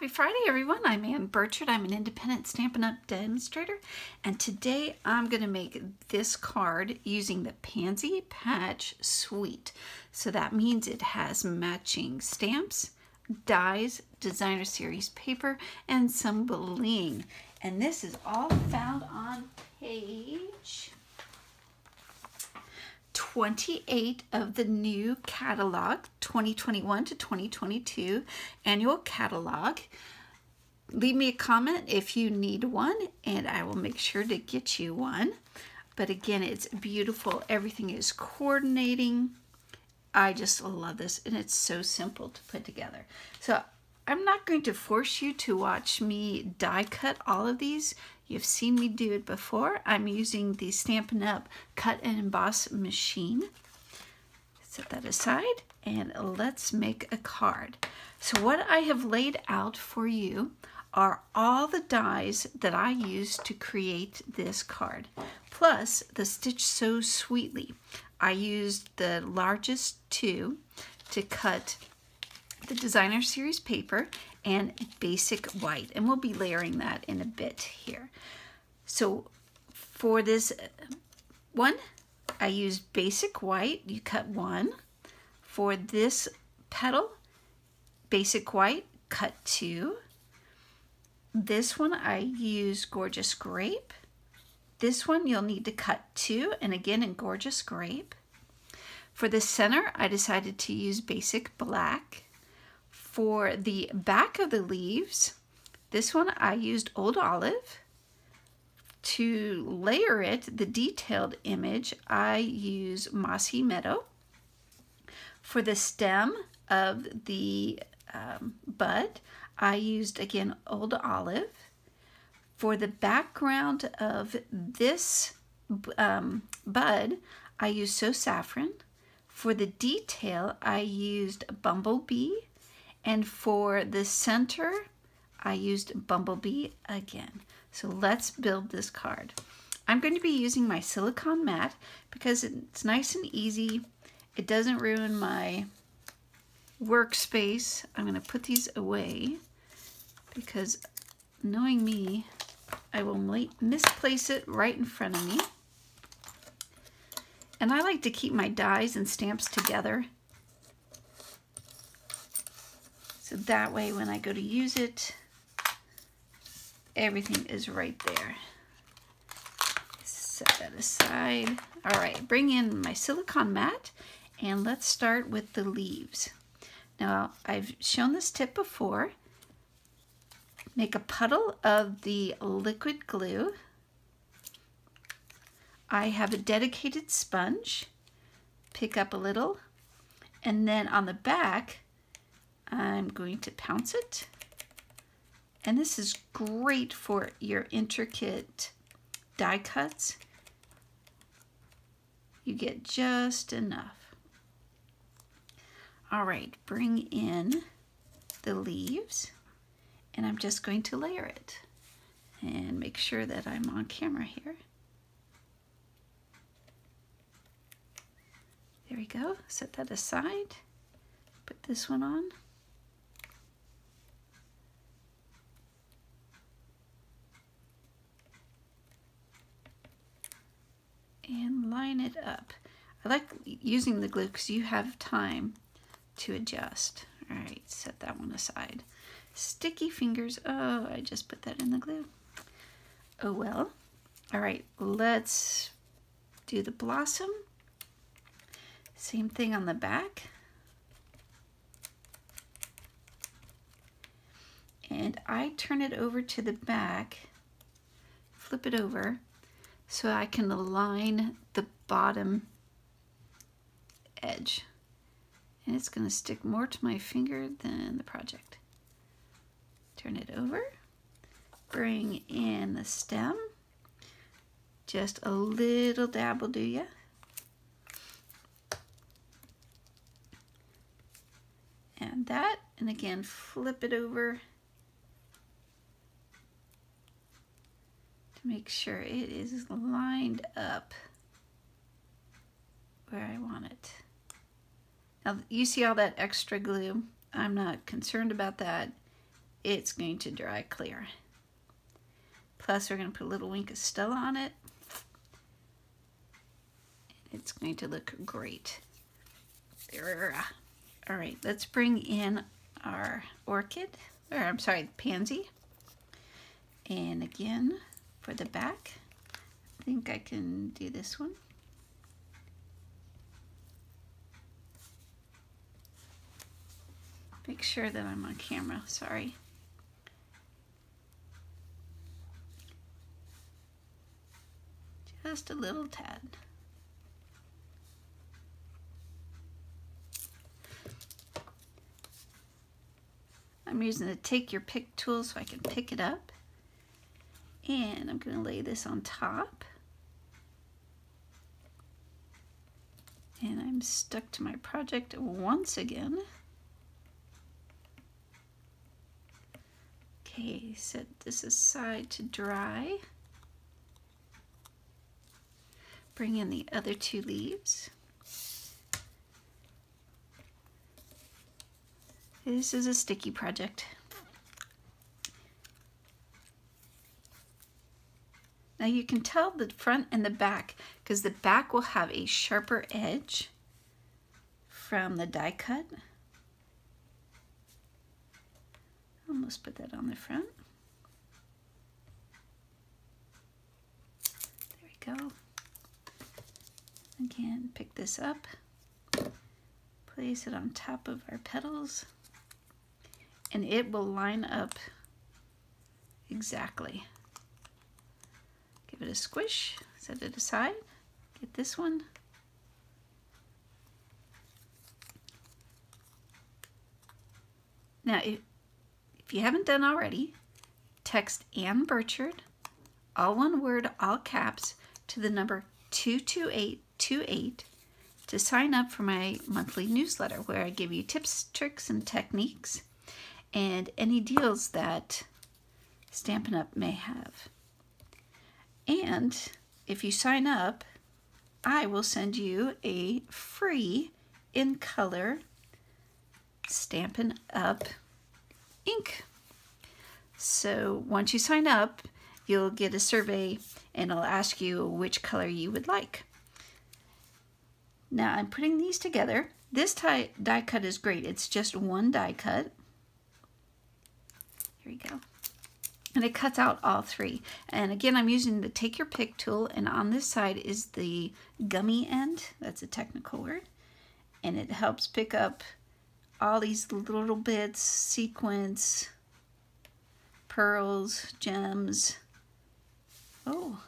Happy Friday, everyone. I'm Ann Birchard. I'm an independent Stampin' Up! Demonstrator, and today I'm going to make this card using the Pansy Petals Suite. So that means it has matching stamps, dies, designer series paper, and some bling. And this is all found on page 28 of the new catalog, 2021 to 2022 annual catalog. Leave me a comment if you need one and I will make sure to get you one. But again, it's beautiful. Everything is coordinating. I just love this, and it's so simple to put together. So I'm not going to force you to watch me die cut all of these. You've seen me do it before. I'm using the Stampin' Up! Cut and Emboss machine. Set that aside and let's make a card. So what I have laid out for you are all the dies that I used to create this card, plus the Stitch So Sweetly. I used the largest two to cut the designer series paper and basic white, and we'll be layering that in a bit here. So for this one, I used basic white. You cut one. For this petal, basic white, cut two. This one I used Gorgeous Grape. This one you'll need to cut two, and again in Gorgeous Grape. For the center, I decided to use basic black. For the back of the leaves, this one I used Old Olive. To layer it, the detailed image, I use Mossy Meadow. For the stem of the bud, I used, again, Old Olive. For the background of this bud, I used So Saffron. For the detail, I used Bumblebee. And for the center, I used Bumblebee again. So let's build this card. I'm going to be using my silicone mat because it's nice and easy. It doesn't ruin my workspace. I'm going to put these away because, knowing me, I will misplace it right in front of me. And I like to keep my dies and stamps together, so that way when I go to use it, everything is right there. Set that aside. All right, bring in my silicone mat and let's start with the leaves. Now, I've shown this tip before. Make a puddle of the liquid glue. I have a dedicated sponge. Pick up a little, and then on the back, I'm going to pounce it. And this is great for your intricate die cuts. You get just enough. All right, bring in the leaves, and I'm just going to layer it and make sure that I'm on camera here. There we go. Set that aside. Put this one on. And line it up. I like using the glue because you have time to adjust. All right, set that one aside. Sticky fingers. Oh, I just put that in the glue. Oh well. All right, let's do the blossom. Same thing on the back. And I turn it over to the back, flip it over, so I can align the bottom edge. And it's going to stick more to my finger than the project. Turn it over, bring in the stem. Just a little dab will do ya. And that, and again, flip it over. Make sure it is lined up where I want it. Now you see all that extra glue. I'm not concerned about that. it's going to dry clear. Plus we're going to put a little wink of Stella on it. It's going to look great. All right, let's bring in our orchid, or I'm sorry, pansy. And again, for the back, I think I can do this one. Make sure that I'm on camera, sorry. Just a little tad. I'm using the take your pick tool so I can pick it up. And I'm going to lay this on top. And I'm stuck to my project once again. Okay, set this aside to dry. Bring in the other two leaves. This is a sticky project. Now you can tell the front and the back because the back will have a sharper edge from the die cut. Almost put that on the front. There we go. Again, pick this up, place it on top of our petals, and it will line up exactly. Give it a squish, set it aside, get this one. Now, if you haven't done already, text ANNBIRCHARD, all one word, all caps, to the number 22828 to sign up for my monthly newsletter where I give you tips, tricks, and techniques and any deals that Stampin' Up may have. And if you sign up, I will send you a free in color Stampin' Up ink. So once you sign up, you'll get a survey and it'll ask you which color you would like. Now I'm putting these together. This die cut is great. It's just one die cut. Here we go. And it cuts out all three. And again, I'm using the take your pick tool, and on this side is the gummy end. That's a technical word. And it helps pick up all these little bits, sequins, pearls, gems. Oh,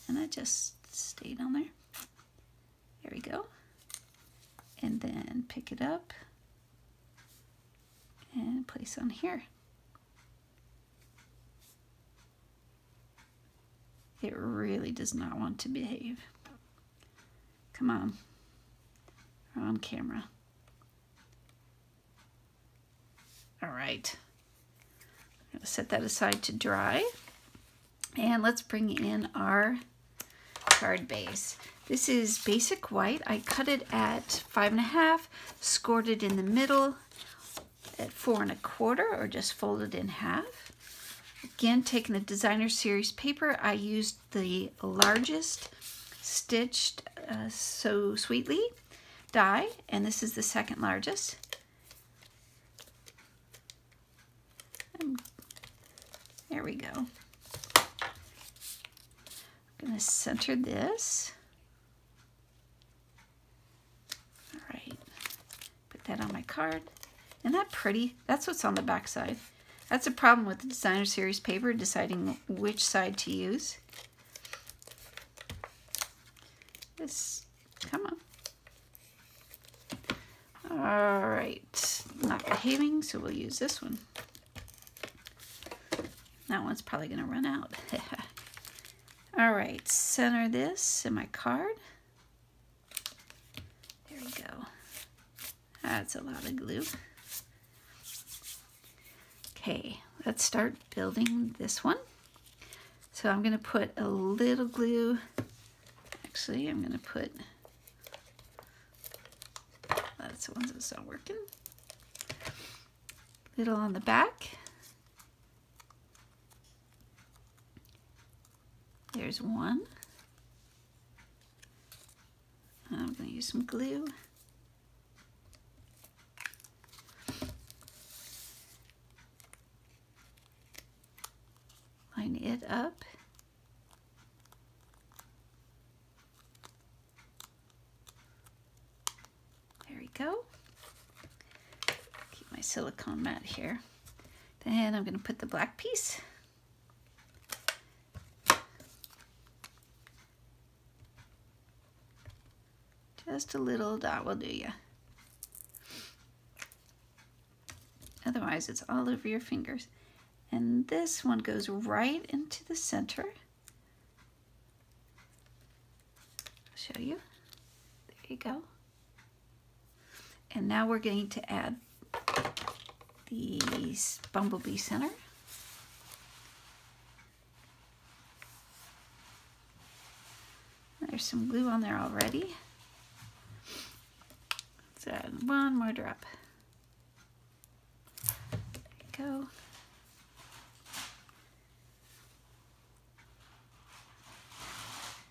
and that just stayed on there. There we go. And then pick it up and place on here. It really does not want to behave. Come on, we're on camera. All right, I'm gonna set that aside to dry. And let's bring in our card base. This is basic white. I cut it at 5.5, scored it in the middle at 4 1/4, or just folded in half. Again, taking the designer series paper, I used the largest stitched So Sweetly die, and this is the second largest. And there we go. I'm going to center this. All right, put that on my card. Isn't that pretty? That's what's on the back side. That's a problem with the designer series paper, deciding which side to use. This, come on. All right, not behaving, so we'll use this one. That one's probably going to run out. All right, center this in my card. There we go. That's a lot of glue. Okay, let's start building this one. So I'm going to put a little glue. Actually, I'm going to put, that's the ones that's not working. Little on the back. There's one. I'm going to use some glue. Line it up. There we go. Keep my silicone mat here. Then I'm going to put the black piece. Just a little dot will do ya. Otherwise it's all over your fingers. And this one goes right into the center. I'll show you. There you go. And now we're going to add the bumblebee center. There's some glue on there already. Let's add one more drop. There you go.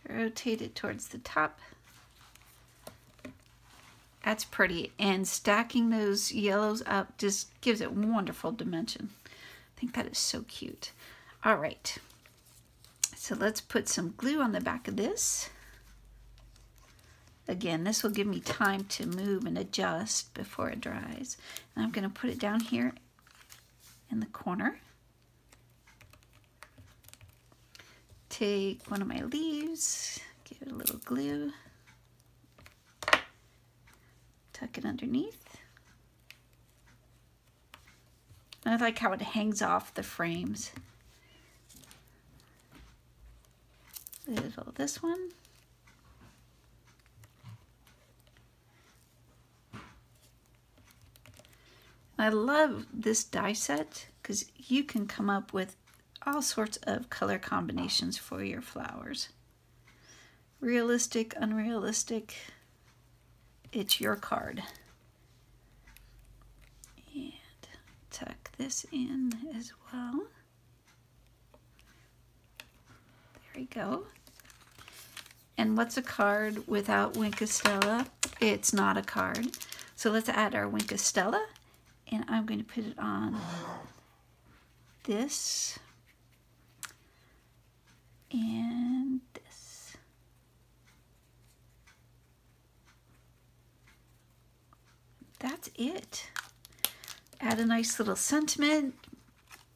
Rotate it towards the top. That's pretty, and stacking those yellows up just gives it wonderful dimension. I think that is so cute. All right, so let's put some glue on the back of this. Again, this will give me time to move and adjust before it dries. And I'm going to put it down here in the corner. Take one of my leaves, give it a little glue, tuck it underneath. I like how it hangs off the frames. Little this one. I love this die set because you can come up with all sorts of color combinations for your flowers. Realistic, unrealistic, it's your card. And tuck this in as well. There we go. And what's a card without Wink of Stella? It's not a card. So let's add our Wink of Stella, and I'm going to put it on this and this. That's it. Add a nice little sentiment,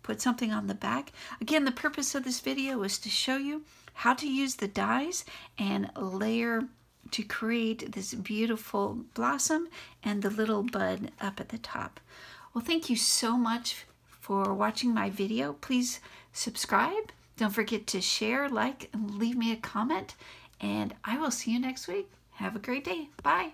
put something on the back. Again, the purpose of this video was to show you how to use the dies and layer to create this beautiful blossom and the little bud up at the top. Well, thank you so much for watching my video. Please subscribe. Don't forget to share, like, and leave me a comment. And I will see you next week. Have a great day. Bye.